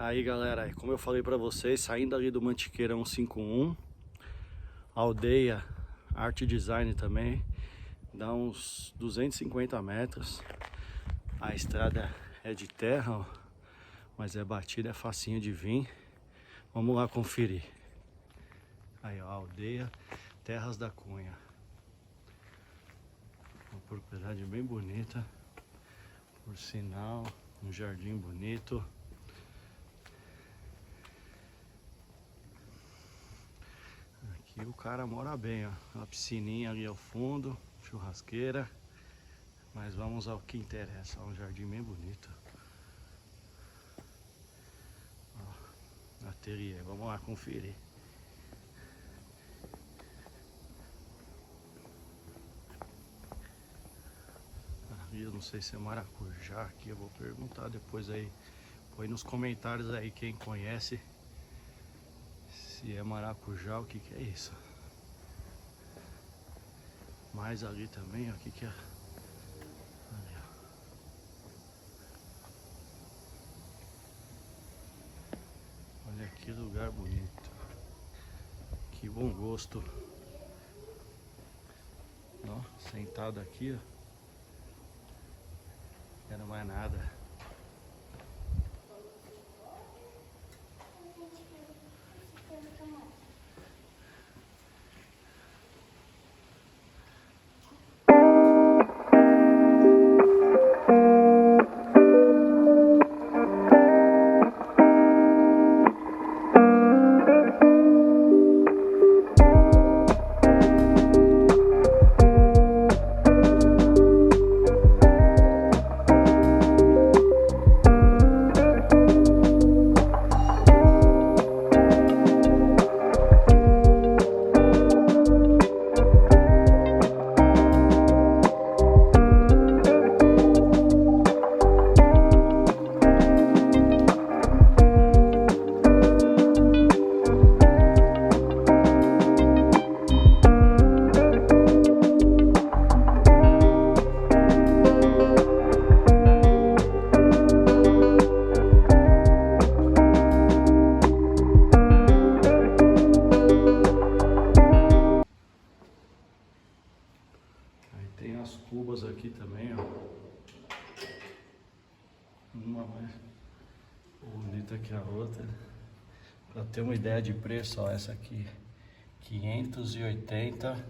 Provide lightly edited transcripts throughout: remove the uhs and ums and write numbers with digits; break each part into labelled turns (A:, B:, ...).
A: Aí galera, como eu falei pra vocês, saindo ali do Mantiqueira 151, aldeia Arte Design também, dá uns 250 metros. A estrada é de terra, ó, mas é batida, é facinho de vir. Vamos lá conferir. Aí ó, a aldeia Terras da Cunha. Uma propriedade bem bonita, por sinal, um jardim bonito. Aqui o cara mora bem, ó. Uma piscininha ali ao fundo, churrasqueira. Mas vamos ao que interessa, ó, um jardim bem bonito. Ó, ateliê, vamos lá conferir. Ali eu não sei se é maracujá aqui, eu vou perguntar depois aí. Põe nos comentários aí quem conhece. Se é maracujá, o que que é isso? Mais ali também, ó, o que que é? Ali, ó. Olha que lugar bonito. Que bom gosto. Ó, sentado aqui, ó. Quero mais nada. Tem as cubas aqui também, ó. Uma mais bonita que a outra. Pra ter uma ideia de preço, ó, essa aqui 580.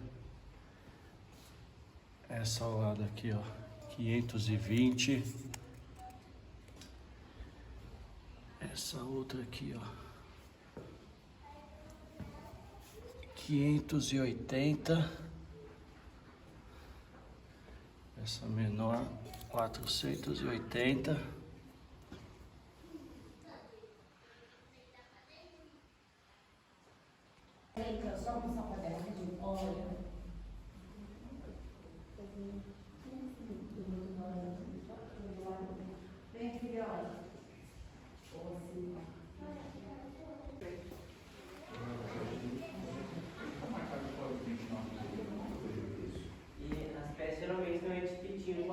A: Essa ao lado aqui, ó, 520. Essa outra aqui, ó, 580. Essa menor, 480.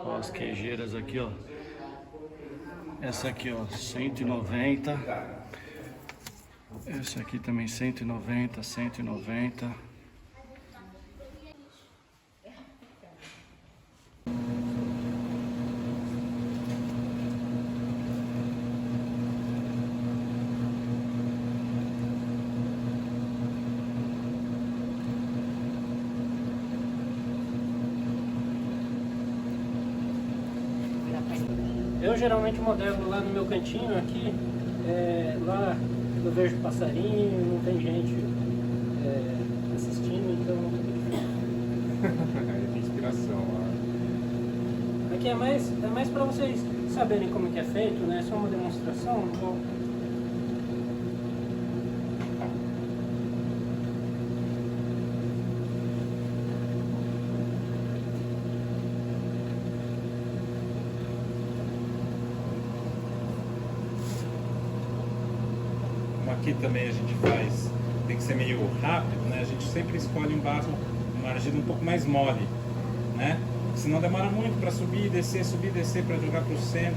A: Ó, as queijeiras aqui, ó. Essa aqui, ó, 190. Essa aqui também 190, 190.
B: Eu geralmente modelo lá no meu cantinho aqui, lá eu vejo passarinho, não tem gente assistindo, então
C: Tem inspiração lá.
B: aqui é mais para vocês saberem como que é feito, né? É só uma demonstração, então...
C: Aqui também a gente faz, tem que ser meio rápido, né? A gente sempre escolhe um barro, uma argila um pouco mais mole, né? Senão demora muito para subir e descer para jogar para o centro.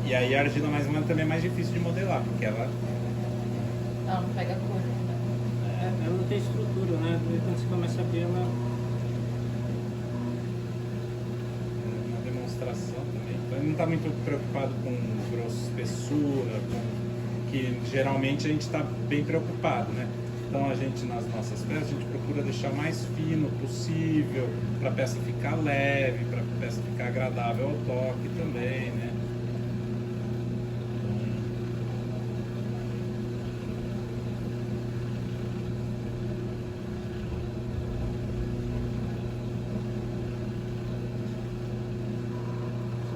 C: E aí a argila mais humana também é mais difícil de modelar, porque ela
D: Não pega cor.
B: Ela não tem estrutura, né? Quando você começa a abrir, ela...
C: é uma demonstração também. Então ele não está muito preocupado com grosso, espessura, que geralmente a gente está bem preocupado, né? Então a gente, nas nossas peças, a gente procura deixar o mais fino possível, para a peça ficar leve, para a peça ficar agradável ao toque também, né?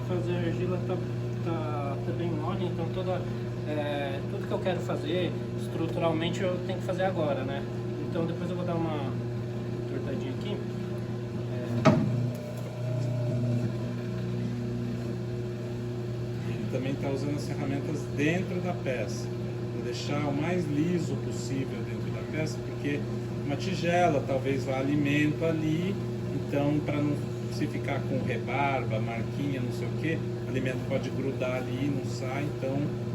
B: Fazer a argila tá bem mole, então tudo que eu quero fazer estruturalmente eu tenho que fazer agora, né? Então depois eu vou dar uma tortadinha aqui.
C: Ele também está usando as ferramentas dentro da peça, para deixar o mais liso possível dentro da peça, porque uma tigela talvez vá alimento ali, então para não se ficar com rebarba, marquinha, não sei o que, o alimento pode grudar ali e não sai, então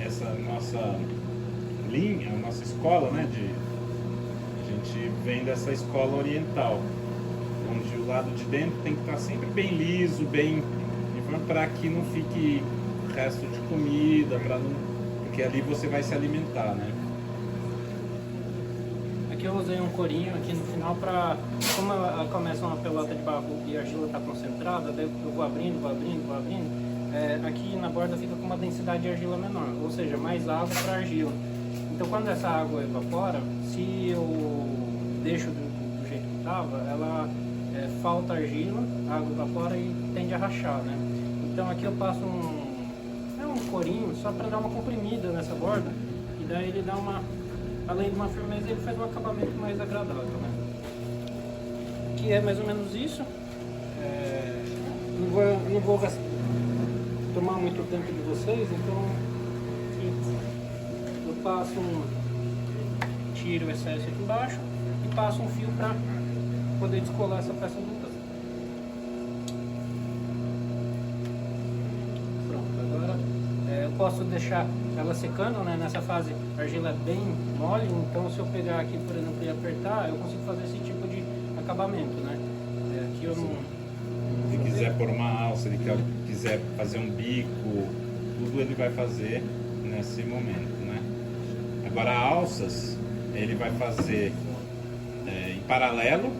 C: essa nossa linha, a nossa escola, né, a gente vem dessa escola oriental, onde o lado de dentro tem que estar sempre bem liso, bem para que não fique resto de comida, porque ali você vai se alimentar, né?
B: Aqui eu usei um corinho aqui no final para, como ela começa uma pelota de barro e a argila está concentrada, daí eu vou abrindo, aqui na borda fica com uma densidade de argila menor, ou seja, mais água para argila. Então quando essa água evapora, se eu deixo do jeito que estava, ela falta argila, a água evapora e tende a rachar, né? Então aqui eu passo um corinho só para dar uma comprimida nessa borda, e daí ele dá além de uma firmeza, ele faz um acabamento mais agradável, né? Que é mais ou menos isso. Não vou tomar muito tempo de vocês, então eu passo tiro o excesso aqui embaixo e passo um fio para poder descolar essa peça do tanto. Pronto, agora eu posso deixar ela secando, né? Nessa fase a argila é bem mole, então se eu pegar aqui, por exemplo, e apertar, eu consigo fazer esse tipo de acabamento, né? Aqui eu não...
C: Se quiser pôr uma alça, ele quiser fazer um bico, tudo ele vai fazer nesse momento, né? Agora alças, ele vai fazer em paralelo,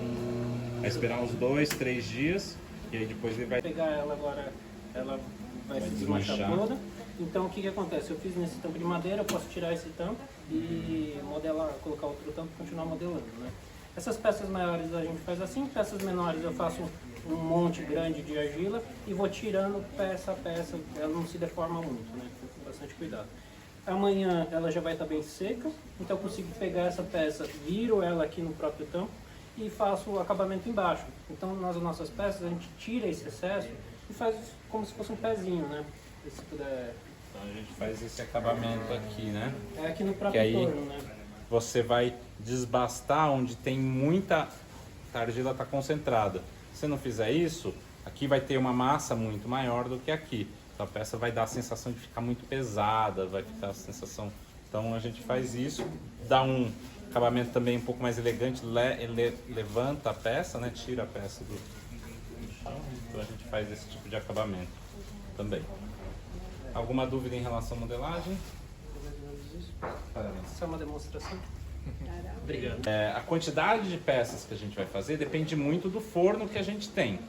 C: vai esperar uns 2, 3 dias, e aí depois ele vai
B: pegar ela agora, ela vai se desmanchar toda. Então o que acontece? Eu fiz nesse tampo de madeira, eu posso tirar esse tampo e modelar, colocar outro tampo e continuar modelando, né? Essas peças maiores a gente faz assim, peças menores eu faço um monte grande de argila e vou tirando peça a peça, ela não se deforma muito, né? Com bastante cuidado. Amanhã ela já vai estar bem seca, então eu consigo pegar essa peça, viro ela aqui no próprio tampo e faço o acabamento embaixo. Então nas nossas peças a gente tira esse excesso e faz como se fosse um pezinho, né? Se puder...
C: Então a gente faz esse acabamento aqui, né?
B: É aqui no próprio torno, né?
C: Você vai desbastar onde tem muita argila está concentrada. Se não fizer isso, aqui vai ter uma massa muito maior do que aqui. Então a peça vai dar a sensação de ficar muito pesada, vai ficar a sensação... Então a gente faz isso, dá um acabamento também um pouco mais elegante, levanta a peça, né? Tira a peça do chão. Então a gente faz esse tipo de acabamento também. Alguma dúvida em relação à modelagem? Parabéns.
B: Isso é uma demonstração. Obrigado.
C: A quantidade de peças que a gente vai fazer depende muito do forno que a gente tem.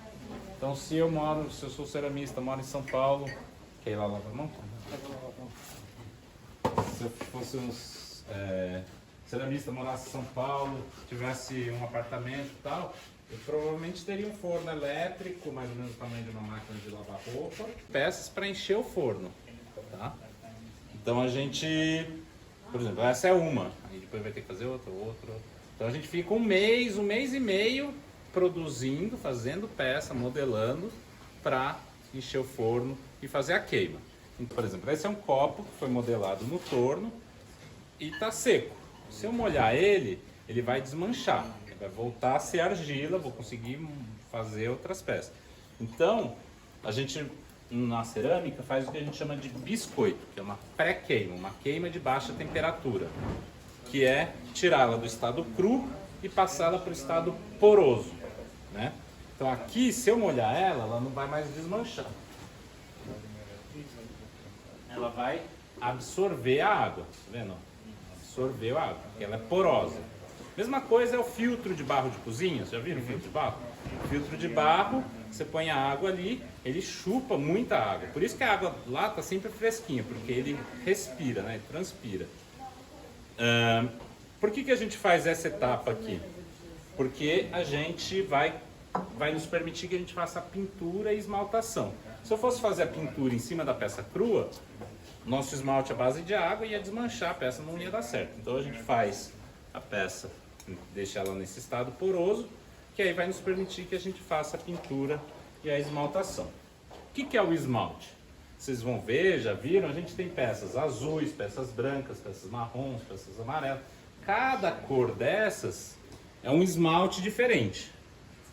C: Então se eu sou ceramista, moro em São Paulo, quer ir lá lavar a mão? Se eu fosse um ceramista, morasse em São Paulo, tivesse um apartamento e tal, eu provavelmente teria um forno elétrico, mais ou menos o tamanho de uma máquina de lavar roupa, peças para encher o forno, tá? Então a gente, por exemplo, essa é uma, aí depois vai ter que fazer outra. Então a gente fica um mês e meio produzindo, fazendo peça, modelando para encher o forno e fazer a queima. Então, por exemplo, esse é um copo que foi modelado no torno e está seco. Se eu molhar ele, ele vai desmanchar, vai voltar a ser argila, vou conseguir fazer outras peças. Então, a gente na cerâmica faz o que a gente chama de biscoito, que é uma pré-queima, uma queima de baixa temperatura, que é tirá-la do estado cru e passá-la para o estado poroso, né? Então aqui, se eu molhar ela, ela não vai mais desmanchar. Ela vai absorver a água, tá vendo? Absorveu a água, porque ela é porosa. Mesma coisa é o filtro de barro de cozinha, já viram o filtro de barro? O filtro de barro, você põe a água ali, ele chupa muita água. Por isso que a água lá está sempre fresquinha, porque ele respira, né? Ele transpira. Por que a gente faz essa etapa aqui? Porque a gente vai nos permitir que a gente faça a pintura e esmaltação. Se eu fosse fazer a pintura em cima da peça crua, nosso esmalte à base de água ia desmanchar, a peça não ia dar certo. Então a gente faz a peça, deixa ela nesse estado poroso, que aí vai nos permitir que a gente faça a pintura e a esmaltação. O que é o esmalte? Vocês vão ver, já viram, a gente tem peças azuis, peças brancas, peças marrons, peças amarelas. Cada cor dessas é um esmalte diferente.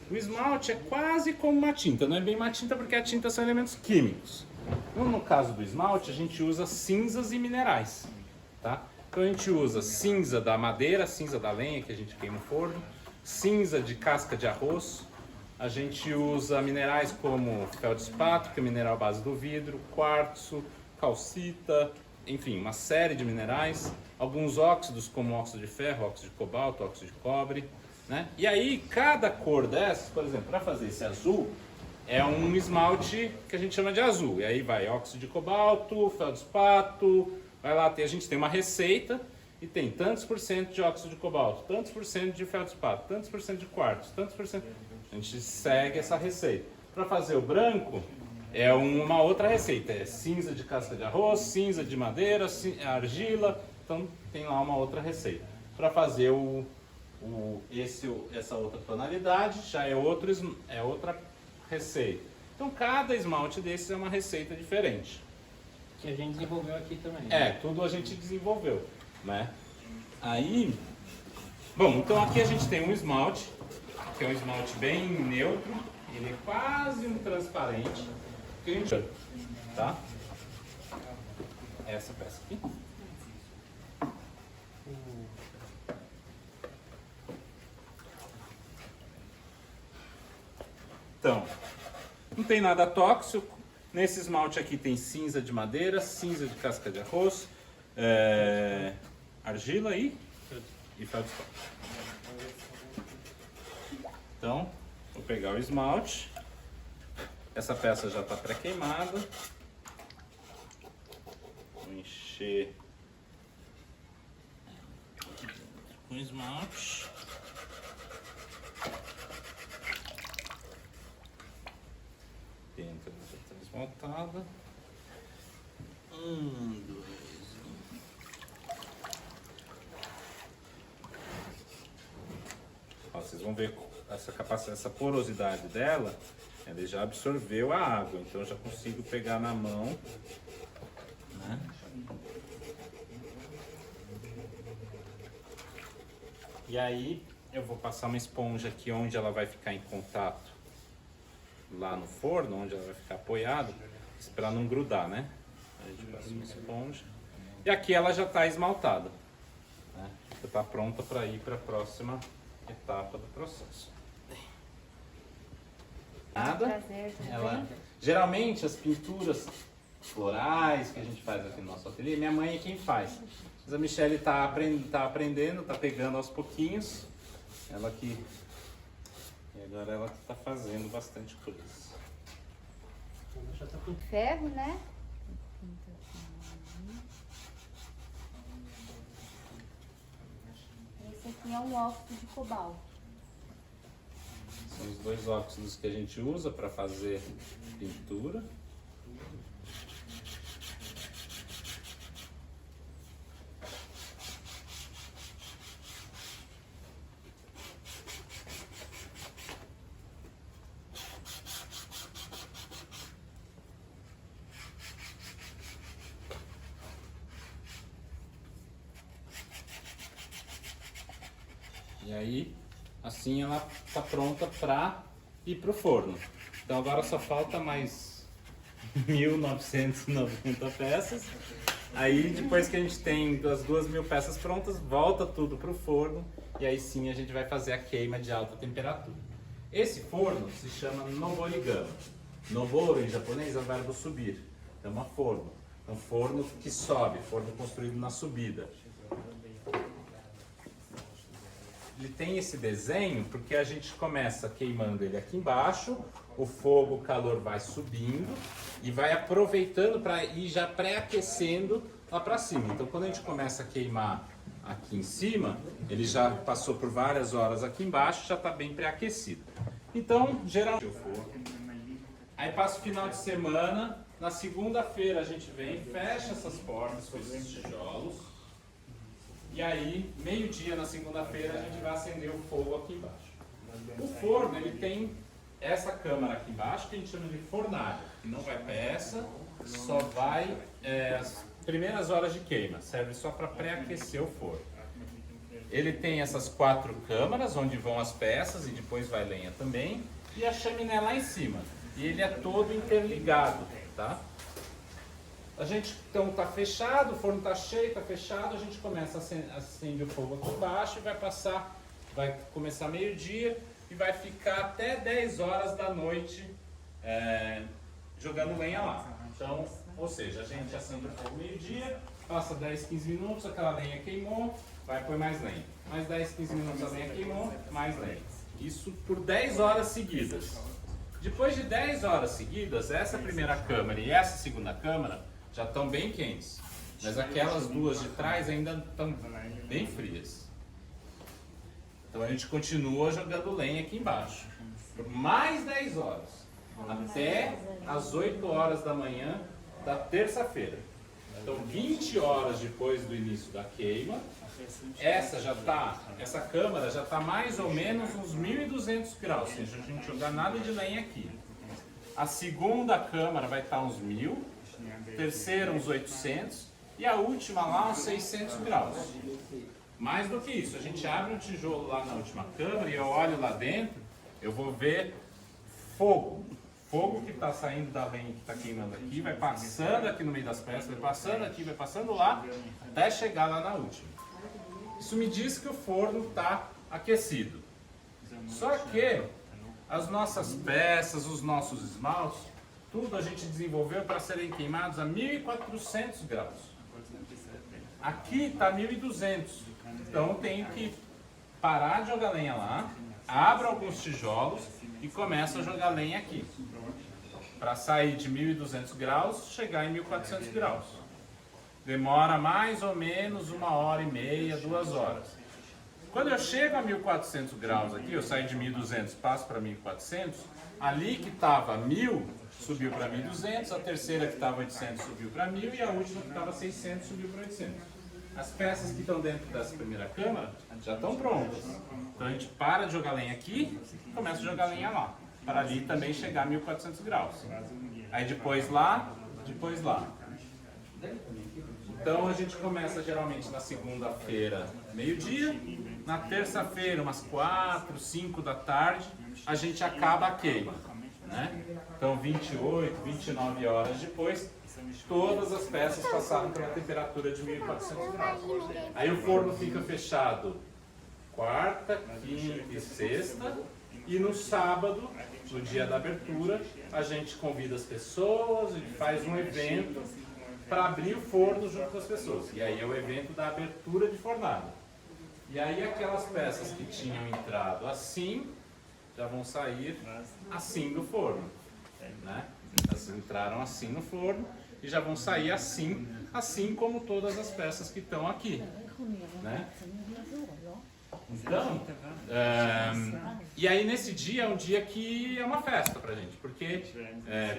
C: O esmalte é quase como uma tinta, não é bem uma tinta porque a tinta são elementos químicos. No caso do esmalte, a gente usa cinzas e minerais, tá? Então a gente usa cinza da madeira, cinza da lenha que a gente queima no forno, cinza de casca de arroz, a gente usa minerais como feldspato, que é mineral base do vidro, quartzo, calcita, enfim, uma série de minerais, alguns óxidos como óxido de ferro, óxido de cobalto, óxido de cobre, né? E aí cada cor dessas, por exemplo, para fazer esse azul, é um esmalte que a gente chama de azul. E aí vai óxido de cobalto, feldspato, vai lá, a gente tem uma receita e tem tantos por cento de óxido de cobalto, tantos por cento de feldspato, tantos por cento de quartzo, tantos por cento. A gente segue essa receita. Para fazer o branco, é uma outra receita. É cinza de casca de arroz, cinza de madeira, argila. Então tem lá uma outra receita. Para fazer essa outra tonalidade, já é outra receita. Então cada esmalte desses é uma receita diferente.
B: Que a gente desenvolveu aqui também.
C: Tudo a gente desenvolveu, né? Aí, bom, então aqui a gente tem um esmalte, que é um esmalte bem neutro, ele é quase um transparente, que a gente, tá? Essa peça aqui. Então, não tem nada tóxico. Nesse esmalte aqui tem cinza de madeira, cinza de casca de arroz, argila e feldspato. Então, vou pegar o esmalte. Essa peça já está pré-queimada. Vou encher com esmalte. Dentro já está esmaltada. 1, 2, 1. Ó, vocês vão ver essa capacidade, essa porosidade dela, ela já absorveu a água, então eu já consigo pegar na mão, né? E aí eu vou passar uma esponja aqui onde ela vai ficar em contato lá no forno, onde ela vai ficar apoiada, para não grudar, né? A gente passa uma esponja. E aqui ela já está esmaltada, né? Já está pronta para ir para a próxima etapa do processo. Nada. Geralmente as pinturas florais que a gente faz aqui no nosso ateliê, minha mãe é quem faz. Mas a Michelle está aprendendo, está pegando aos pouquinhos. Ela que... E agora ela está fazendo bastante coisa.
E: Ferro, né? Esse aqui é um óxido de cobalto.
C: São os dois óxidos que a gente usa para fazer pintura. E aí, assim ela está pronta para ir para o forno. Então agora só falta mais 1.990 peças. Aí depois que a gente tem as 2.000 peças prontas, volta tudo para o forno e aí sim a gente vai fazer a queima de alta temperatura. Esse forno se chama noborigami. Noboro em japonês é o verbo subir, então é forno. É um forno que sobe, forno construído na subida. Ele tem esse desenho porque a gente começa queimando ele aqui embaixo, o fogo, o calor vai subindo e vai aproveitando para ir já pré-aquecendo lá para cima. Então quando a gente começa a queimar aqui em cima, ele já passou por várias horas aqui embaixo, já está bem pré-aquecido. Então, geralmente eu for. Aí passa o final de semana, na segunda-feira a gente vem, fecha essas portas com esses tijolos. E aí, meio-dia na segunda-feira, a gente vai acender o fogo aqui embaixo. O forno, ele tem essa câmara aqui embaixo, que a gente chama de fornalha, que não vai peça, só vai as primeiras horas de queima, serve só para pré-aquecer o forno. Ele tem essas 4 câmaras, onde vão as peças e depois vai lenha também, e a chaminé lá em cima. E ele é todo interligado, tá? A gente então tá fechado, o forno tá cheio, tá fechado, a gente começa a acender o fogo aqui embaixo e vai começar meio-dia e vai ficar até 10 horas da noite jogando lenha lá. Então, ou seja, a gente acende o fogo meio-dia, passa 10, 15 minutos, aquela lenha queimou, vai pôr mais lenha. Mais 10, 15 minutos a lenha queimou, mais lenha. Isso por 10 horas seguidas. Depois de 10 horas seguidas, essa primeira câmara e essa segunda câmara já estão bem quentes, mas aquelas duas de trás ainda estão bem frias. Então a gente continua jogando lenha aqui embaixo, por mais 10 horas, até as 8 horas da manhã da terça-feira. Então 20 horas depois do início da queima, essa câmara já está mais ou menos uns 1.200 graus, ou seja, a gente jogar nada de lenha aqui. A segunda câmara vai estar uns 1.000, terceira uns 800 e a última lá uns 600 graus. Mais do que isso, a gente abre um tijolo lá na última câmara e eu olho lá dentro, eu vou ver fogo. Fogo que está saindo da lenha que está queimando aqui, vai passando aqui no meio das peças, vai passando aqui, vai passando lá, até chegar lá na última. Isso me diz que o forno está aquecido. Só que as nossas peças, os nossos esmaltes, tudo a gente desenvolveu para serem queimados a 1.400 graus. Aqui está 1.200. Então tenho que parar de jogar lenha lá, abro alguns tijolos e começo a jogar lenha aqui. Para sair de 1.200 graus, chegar em 1.400 graus. Demora mais ou menos 1h30, 2 horas. Quando eu chego a 1.400 graus aqui, eu saio de 1.200, passo para 1.400, ali que estava 1.000, subiu para 1.200, a terceira que estava 800 subiu para 1.000 e a última que estava 600 subiu para 800. As peças que estão dentro dessa primeira câmara já estão prontas. Então a gente para de jogar lenha aqui e começa a jogar lenha lá, para ali também chegar a 1.400 graus. Aí depois lá, depois lá. Então a gente começa geralmente na segunda-feira, meio-dia, na terça-feira, umas 4, 5 da tarde, a gente acaba a queima, né? Então 28, 29 horas depois, todas as peças passaram pela temperatura de 1.400 graus. Aí o forno fica fechado quarta, quinta e sexta, e no sábado, no dia da abertura, a gente convida as pessoas e faz um evento para abrir o forno junto com as pessoas. E aí é o evento da abertura de fornalha. E aí aquelas peças que tinham entrado assim, já vão sair assim do forno, né? Elas entraram assim no forno e já vão sair assim, assim como todas as peças que estão aqui, né? Então, e aí nesse dia é um dia que é uma festa pra gente, porque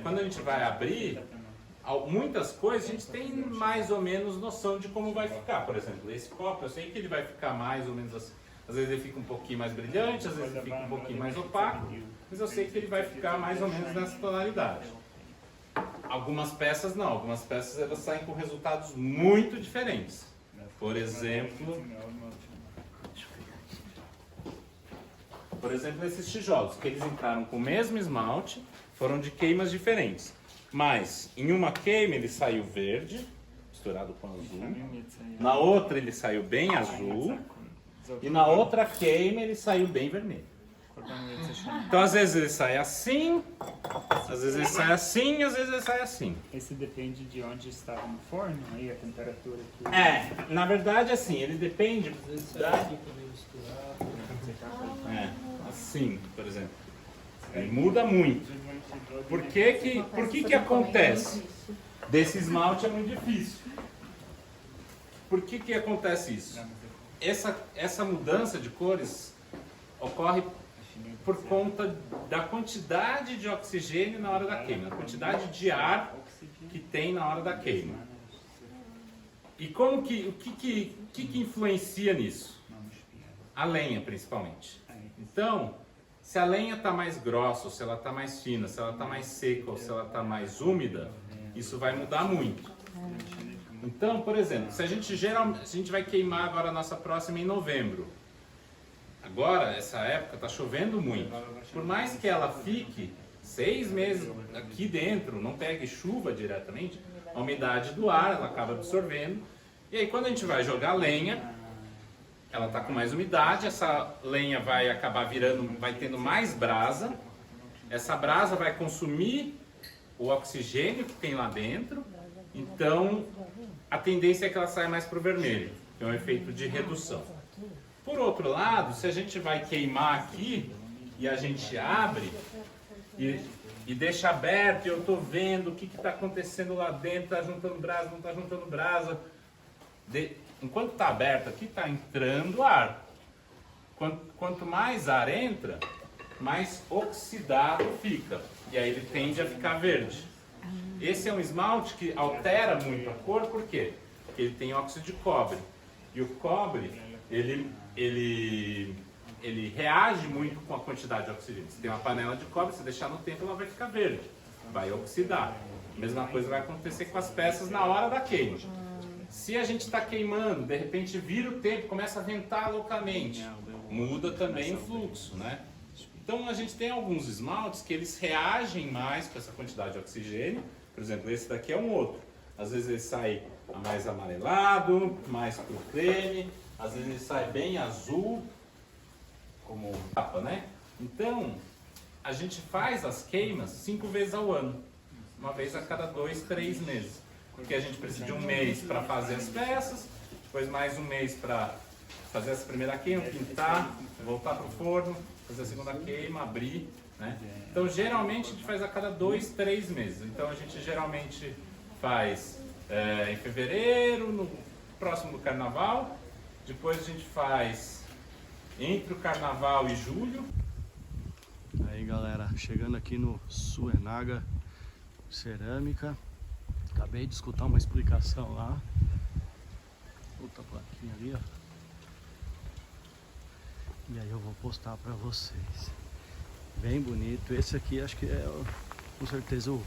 C: quando a gente vai abrir, muitas coisas a gente tem mais ou menos noção de como vai ficar. Por exemplo, esse copo, eu sei que ele vai ficar mais ou menos assim. Às vezes ele fica um pouquinho mais brilhante, às vezes ele fica um pouquinho mais opaco, mas eu sei que ele vai ficar mais ou menos nessa tonalidade. Algumas peças não, algumas peças elas saem com resultados muito diferentes. Por exemplo, esses tijolos, que eles entraram com o mesmo esmalte, foram de queimas diferentes. Mas em uma queima ele saiu verde, misturado com azul. Na outra ele saiu bem azul. E na outra queima ele saiu bem vermelho. Então às vezes ele sai assim, às vezes ele sai assim, às vezes ele sai assim.
F: Esse depende de onde estava no forno, aí a temperatura que...
C: Na verdade assim, ele depende assim, por exemplo. Ele muda muito. Por que acontece? Desse esmalte é muito difícil. Por que acontece isso? Essa mudança de cores ocorre por conta da quantidade de oxigênio na hora da queima, da quantidade de ar que tem na hora da queima. E o que influencia nisso? A lenha, principalmente. Então, se a lenha está mais grossa, ou se ela está mais fina, se ela está mais seca, ou se ela está mais úmida, isso vai mudar muito. Então, por exemplo, se a gente vai queimar agora a nossa próxima em novembro. Agora, essa época, está chovendo muito. Por mais que ela fique 6 meses aqui dentro, não pegue chuva diretamente, a umidade do ar, ela acaba absorvendo. E aí, quando a gente vai jogar lenha, ela está com mais umidade, essa lenha vai acabar vai tendo mais brasa. Essa brasa vai consumir o oxigênio que tem lá dentro. Então, a tendência é que ela saia mais para o vermelho, que é um efeito de redução. Por outro lado, se a gente vai queimar aqui e a gente abre e deixa aberto, e eu estou vendo o que está acontecendo lá dentro, está juntando brasa, não está juntando brasa. Enquanto está aberto aqui, está entrando ar. Quanto mais ar entra, mais oxidado fica. E aí ele tende a ficar verde. Esse é um esmalte que altera muito a cor, por quê? Porque ele tem óxido de cobre. E o cobre, ele reage muito com a quantidade de oxigênio. Se tem uma panela de cobre, se deixar no tempo, ela vai ficar verde. Vai oxidar. A mesma coisa vai acontecer com as peças na hora da queima. Se a gente está queimando, de repente vira o tempo, começa a ventar loucamente, muda também o fluxo, né? Então a gente tem alguns esmaltes que eles reagem mais com essa quantidade de oxigênio. Por exemplo, esse daqui é um outro. Às vezes ele sai mais amarelado, mais pro creme, às vezes ele sai bem azul, como capa, né? Então, a gente faz as queimas 5 vezes ao ano, uma vez a cada 2, 3 meses. Porque a gente precisa de um mês para fazer as peças, depois mais um mês para fazer essa primeira queima, pintar, voltar para o forno, fazer a segunda queima, abrir, né? Então, geralmente, a gente faz a cada 2, 3 meses. Então, a gente geralmente faz em fevereiro, no próximo do carnaval. Depois a gente faz entre o carnaval e julho.
A: Aí, galera, chegando aqui no Suenaga Cerâmica. Acabei de escutar uma explicação lá. Outra plaquinha ali, ó. E aí eu vou postar pra vocês. Bem bonito. Esse aqui acho que é com certeza o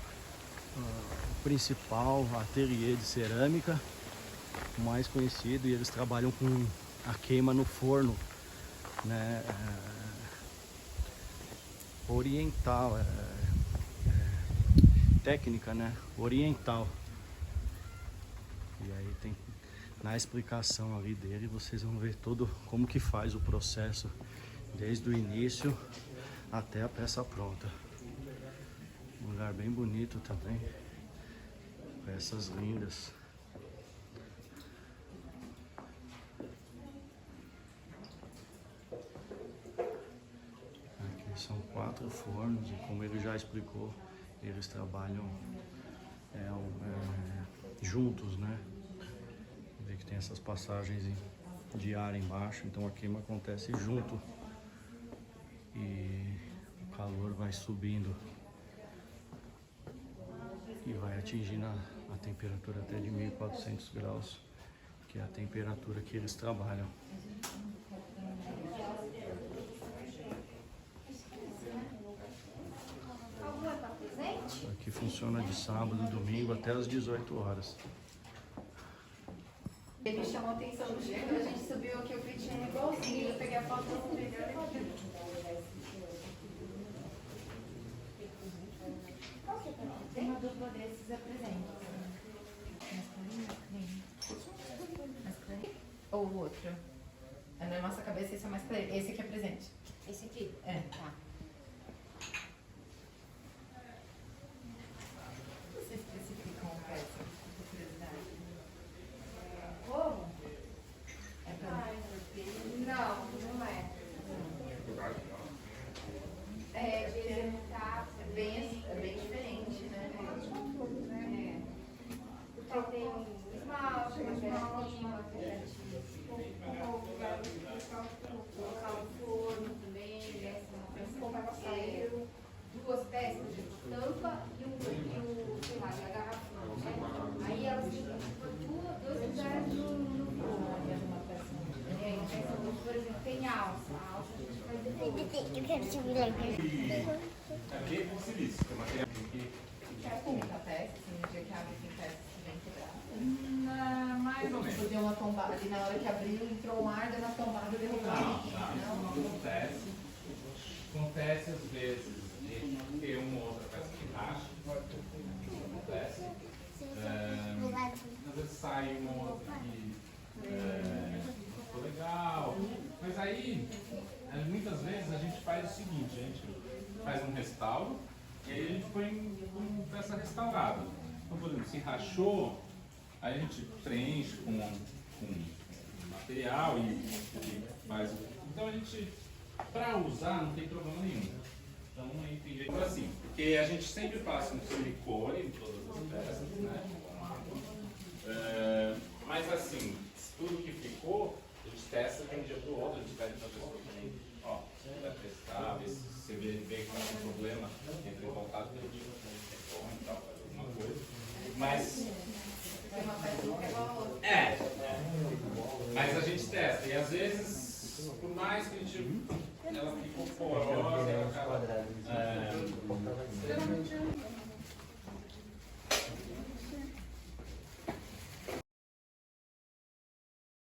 A: principal ateliê de cerâmica, o mais conhecido, e eles trabalham com a queima no forno, né? Oriental, técnica, né? Oriental. E aí tem na explicação ali dele, vocês vão ver todo como que faz o processo desde o início até a peça pronta. Um lugar bem bonito também, peças lindas. Aqui são 4 fornos e, como ele já explicou, eles trabalham juntos, né? Vê que tem essas passagens de ar embaixo, então a queima acontece junto e o calor vai subindo e vai atingindo a temperatura até de 1400 graus, que é a temperatura que eles trabalham. Aqui funciona de sábado e domingo até às 18 horas.
E: Ele me chamou a atenção no dia quando a gente subiu aqui, o vídeo é igualzinho. Eu peguei a foto e vou pegar aqui. Qual que é dupla desses apresente. Mais clarinho? Mais clarinho? Ou o outro? Na nossa cabeça esse é mais claro. Esse aqui é presente. Esse aqui? É. Tá. Você especifica uma peça, por curiosidade? Como? É pra... Não, não é. É, bem diferente, né? É. Porque tem esmalte, colocar no forno também, duas peças de tampa e o sei lá, a garrafa. Aí elas ficam dois lugares no forno. Por exemplo, tem alça. A alça a gente faz depois.
G: Eu quero subir lá.
C: É bem facilíssimo, é material que
E: Quer comentar peças, no dia que abre tem peças que vem quebradas? Mais ou menos. Deu uma tombada ali na hora que abriu, entrou um ar, deu uma tombada e derrubou.
C: não acontece. Acontece às vezes de ter uma ou outra peça que racha. Acontece. Às vezes sai uma outra que ficou legal. Mas aí, muitas vezes a gente faz o seguinte, a gente faz um restauro e aí a gente põe uma peça restaurada. Então, por exemplo, se rachou, aí a gente preenche com material e faz. Então a gente, para usar, não tem problema nenhum. Então aí tem jeito assim, porque a gente sempre passa um silicone em todas as peças, né? Mas assim, tudo que ficou, a gente testa de um dia para o outro, a gente pede para a pessoa também, ó, vai testar, ver se você vê que está com problema, entra em contato com o tipo, e tal, faz alguma coisa. Mas. Mas a gente testa, e às vezes, por mais que a gente. Ela ficou porosa, ela acaba